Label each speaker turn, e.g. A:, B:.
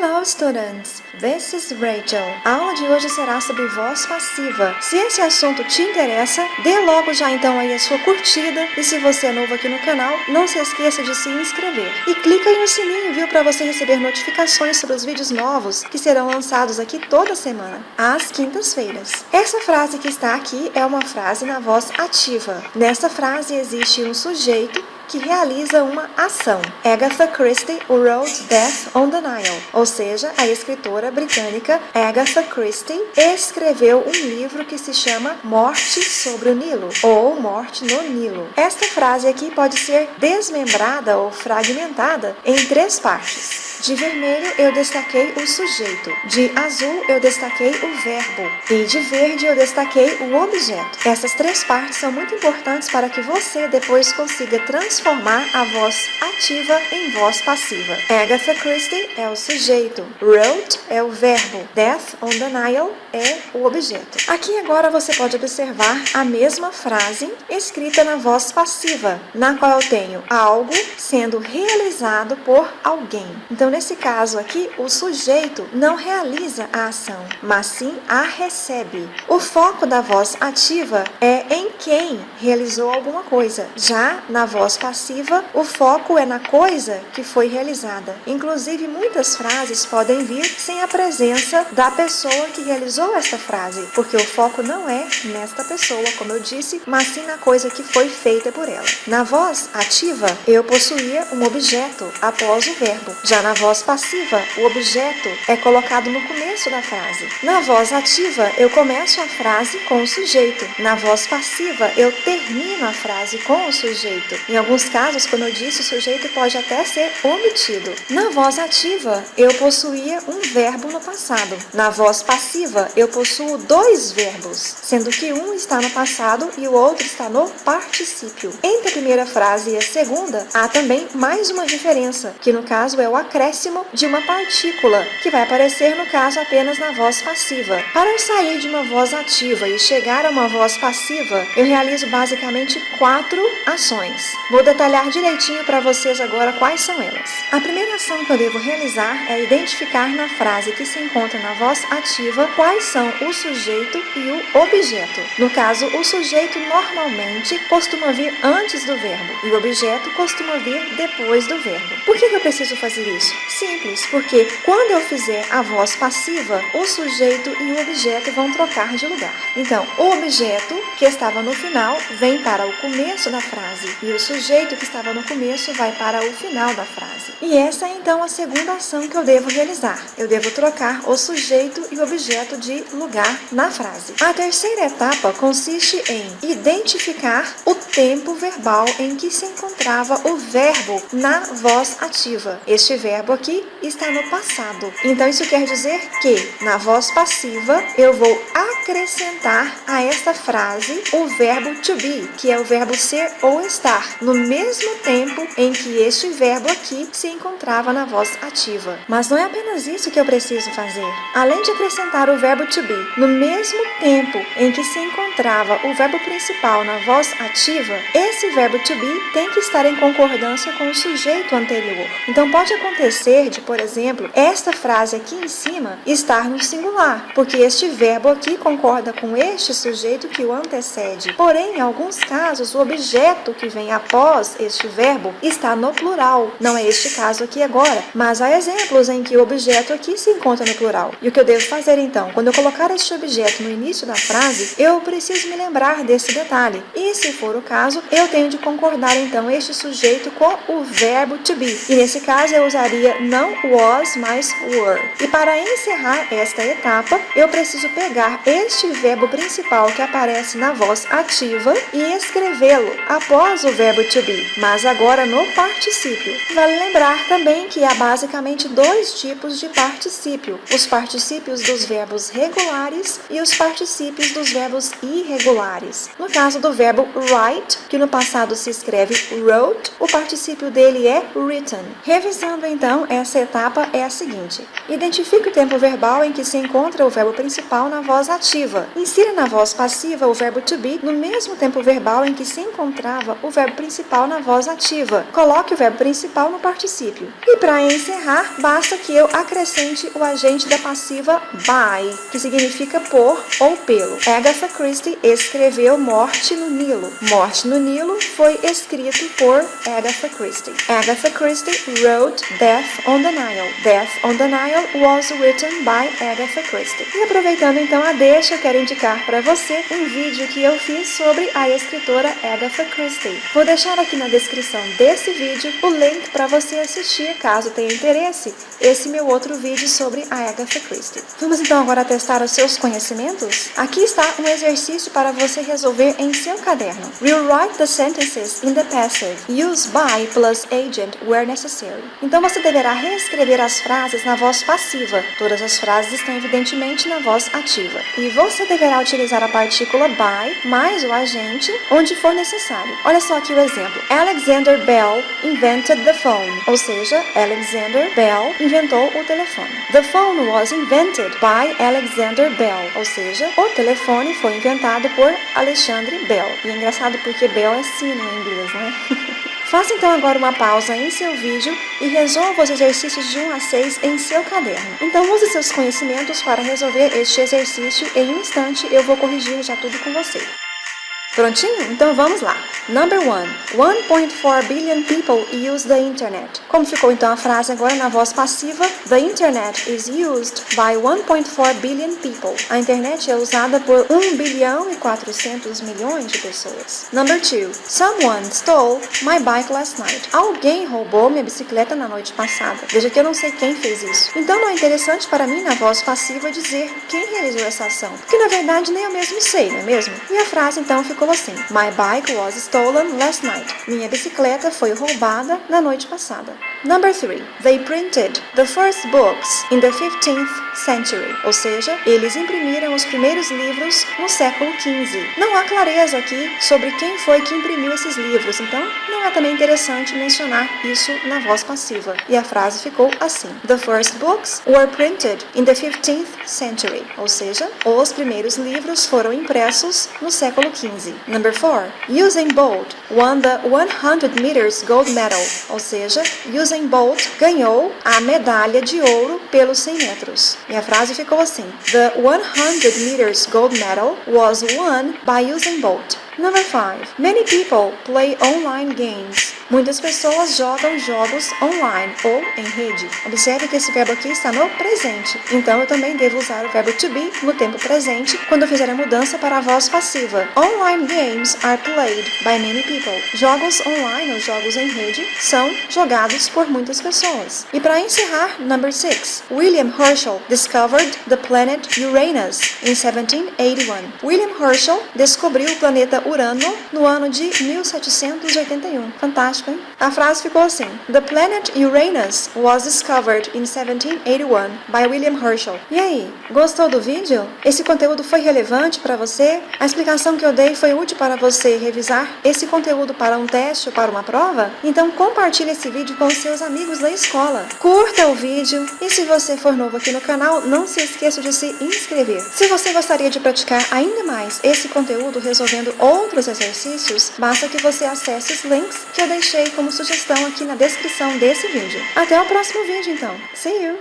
A: Hello students, this is Rachel. A aula de hoje será sobre voz passiva. Se esse assunto te interessa, dê logo já então aí a sua curtida e se você é novo aqui no canal, não se esqueça de se inscrever. E clica aí no sininho, viu, para você receber notificações sobre os vídeos novos que serão lançados aqui toda semana, às quintas-feiras. Essa frase que está aqui é uma frase na voz ativa. Nesta frase existe um sujeito que realiza uma ação. Agatha Christie wrote Death on the Nile, ou seja, a escritora britânica Agatha Christie escreveu um livro que se chama Morte sobre o Nilo, ou Morte no Nilo. Esta frase aqui pode ser desmembrada ou fragmentada em 3 partes. De vermelho eu destaquei o sujeito, de azul eu destaquei o verbo e de verde eu destaquei o objeto. Essas 3 partes são muito importantes para que você depois consiga transformar a voz ativa em voz passiva. Agatha Christie é o sujeito, wrote é o verbo, Death on the Nile é o objeto. Aqui agora você pode observar a mesma frase escrita na voz passiva, na qual eu tenho algo sendo realizado por alguém. Então, nesse caso aqui, o sujeito não realiza a ação, mas sim a recebe. O foco da voz ativa é em quem realizou alguma coisa. Já na voz passiva, o foco é na coisa que foi realizada. Inclusive, muitas frases podem vir sem a presença da pessoa que realizou esta frase, porque o foco não é nesta pessoa, como eu disse, mas sim na coisa que foi feita por ela. Na voz ativa, eu possuía um objeto após o verbo. Já na voz passiva, o objeto é colocado no começo da frase. Na voz ativa, eu começo a frase com o sujeito. Na voz passiva, eu termino a frase com o sujeito. Em alguns casos, como eu disse, o sujeito pode até ser omitido. Na voz ativa, eu possuía um verbo no passado. Na voz passiva, eu possuo 2 verbos, sendo que um está no passado e o outro está no particípio. Entre a primeira frase e a segunda, há também mais uma diferença, que no caso é o acréscimo de uma partícula, que vai aparecer no caso apenas na voz passiva. Para eu sair de uma voz ativa e chegar a uma voz passiva, eu realizo basicamente 4 ações. Vou detalhar direitinho para vocês agora quais são elas. A primeira ação que eu devo realizar é identificar na frase que se encontra na voz ativa quais são o sujeito e o objeto. No caso, o sujeito normalmente costuma vir antes do verbo e o objeto costuma vir depois do verbo. Por que eu preciso fazer isso? Simples, porque quando eu fizer a voz passiva, o sujeito e o objeto vão trocar de lugar. Então, o objeto que estava no final vem para o começo da frase e o sujeito que estava no começo vai para o final da frase. E essa é então a segunda ação que eu devo realizar. Eu devo trocar o sujeito e o objeto de lugar na frase. A terceira etapa consiste em identificar o tempo verbal em que se encontrava o verbo na voz ativa. Este verbo aqui está no passado. Então, isso quer dizer que na voz passiva eu vou acrescentar a esta frase o verbo to be, que é o verbo ser ou estar, no mesmo tempo em que este verbo aqui se encontrava na voz ativa. Mas não é apenas isso que eu preciso fazer. Além de acrescentar o verbo to be, no mesmo tempo em que se encontrava o verbo principal na voz ativa, esse verbo to be tem que estar em concordância com o sujeito anterior. Então, pode acontecer de, por exemplo, esta frase aqui em cima estar no singular, porque este verbo aqui concorda com este sujeito que o antecede. Porém, em alguns casos, o objeto que vem após este verbo está no plural. Não é este caso aqui agora, mas há exemplos em que o objeto aqui se encontra no plural. E o que eu devo fazer então? Quando eu colocar este objeto no início da frase, eu preciso me lembrar desse detalhe. E se for o caso, eu tenho de concordar então este sujeito com o verbo to be. E nesse caso eu usaria não was, mas were. E para encerrar esta etapa, eu preciso pegar este verbo principal que aparece na voz ativa e escrevê-lo após o verbo to be, mas agora no particípio. Vale lembrar também que há basicamente 2 tipos de particípio: os particípios dos verbos regulares e os particípios dos verbos irregulares. No caso do verbo write, que no passado se escreve wrote, o particípio dele é written. Revisando então, essa etapa é a seguinte: identifique o tempo verbal em que se encontra o verbo principal na voz ativa. Insira na voz passiva o verbo to be no mesmo tempo verbal em que se encontrava o verbo principal principal na voz ativa. Coloque o verbo principal no particípio. E para encerrar, basta que eu acrescente o agente da passiva by, que significa por ou pelo. Agatha Christie escreveu Morte no Nilo. Morte no Nilo foi escrito por Agatha Christie. Agatha Christie wrote Death on the Nile. Death on the Nile was written by Agatha Christie. E aproveitando então a deixa, eu quero indicar para você um vídeo que eu fiz sobre a escritora Agatha Christie. Vou deixar aqui na descrição desse vídeo o link para você assistir, caso tenha interesse, esse meu outro vídeo sobre a Agatha Christie. Vamos então agora testar os seus conhecimentos? Aqui está um exercício para você resolver em seu caderno. Rewrite the sentences in the passive. Use by plus agent where necessary. Então você deverá reescrever as frases na voz passiva. Todas as frases estão evidentemente na voz ativa. E você deverá utilizar a partícula by mais o agente onde for necessário. Olha só aqui o exemplo. Alexander Bell invented the phone. Ou seja, Alexander Bell inventou o telefone. The phone was invented by Alexander Bell. Ou seja, o telefone foi inventado por Alexandre Bell. E é engraçado porque Bell é sino em inglês, né? Faça então agora uma pausa em seu vídeo e resolva os exercícios de 1 a 6 em seu caderno. Então use seus conhecimentos para resolver este exercício. Em um instante eu vou corrigir já tudo com você. Prontinho? Então vamos lá. Number 1. 1.4 billion people use the internet. Como ficou então a frase agora na voz passiva? The internet is used by 1.4 billion people. A internet é usada por 1 bilhão e 400 milhões de pessoas. Number 2. Someone stole my bike last night. Alguém roubou minha bicicleta na noite passada. Veja que eu não sei quem fez isso. Então não é interessante para mim na voz passiva dizer quem realizou essa ação. Porque na verdade nem eu mesmo sei, não é mesmo? E a frase então ficou assim: My bike was stolen last night. Minha bicicleta foi roubada na noite passada. Number 3. They printed the first books in the 15th century. Ou seja, eles imprimiram os primeiros livros no século XV. Não há clareza aqui sobre quem foi que imprimiu esses livros, então não é também interessante mencionar isso na voz passiva. E a frase ficou assim: The first books were printed in the 15th century. Ou seja, os primeiros livros foram impressos no século XV. Number 4. Usain Bolt won the 100 meters gold medal. Ou seja, Usain Bolt ganhou a medalha de ouro pelos 100 metros. E a frase ficou assim: The 100 meters gold medal was won by Usain Bolt. Number 5. Many people play online games. Muitas pessoas jogam jogos online ou em rede. Observe que esse verbo aqui está no presente. Então eu também devo usar o verbo to be no tempo presente quando eu fizer a mudança para a voz passiva. Online games are played by many people. Jogos online ou jogos em rede são jogados por muitas pessoas. E para encerrar, number 6. William Herschel discovered the planet Uranus in 1781. William Herschel descobriu o planeta Urano no ano de 1781. Fantástico, hein? A frase ficou assim: The planet Uranus was discovered in 1781 by William Herschel. E aí, gostou do vídeo? Esse conteúdo foi relevante para você? A explicação que eu dei foi útil para você revisar esse conteúdo para um teste ou para uma prova? Então compartilhe esse vídeo com os seus amigos da escola. Curta o vídeo e se você for novo aqui no canal, não se esqueça de se inscrever. Se você gostaria de praticar ainda mais esse conteúdo resolvendo outros exercícios, basta que você acesse os links que eu deixei como sugestão aqui na descrição desse vídeo. Até o próximo vídeo então. See you!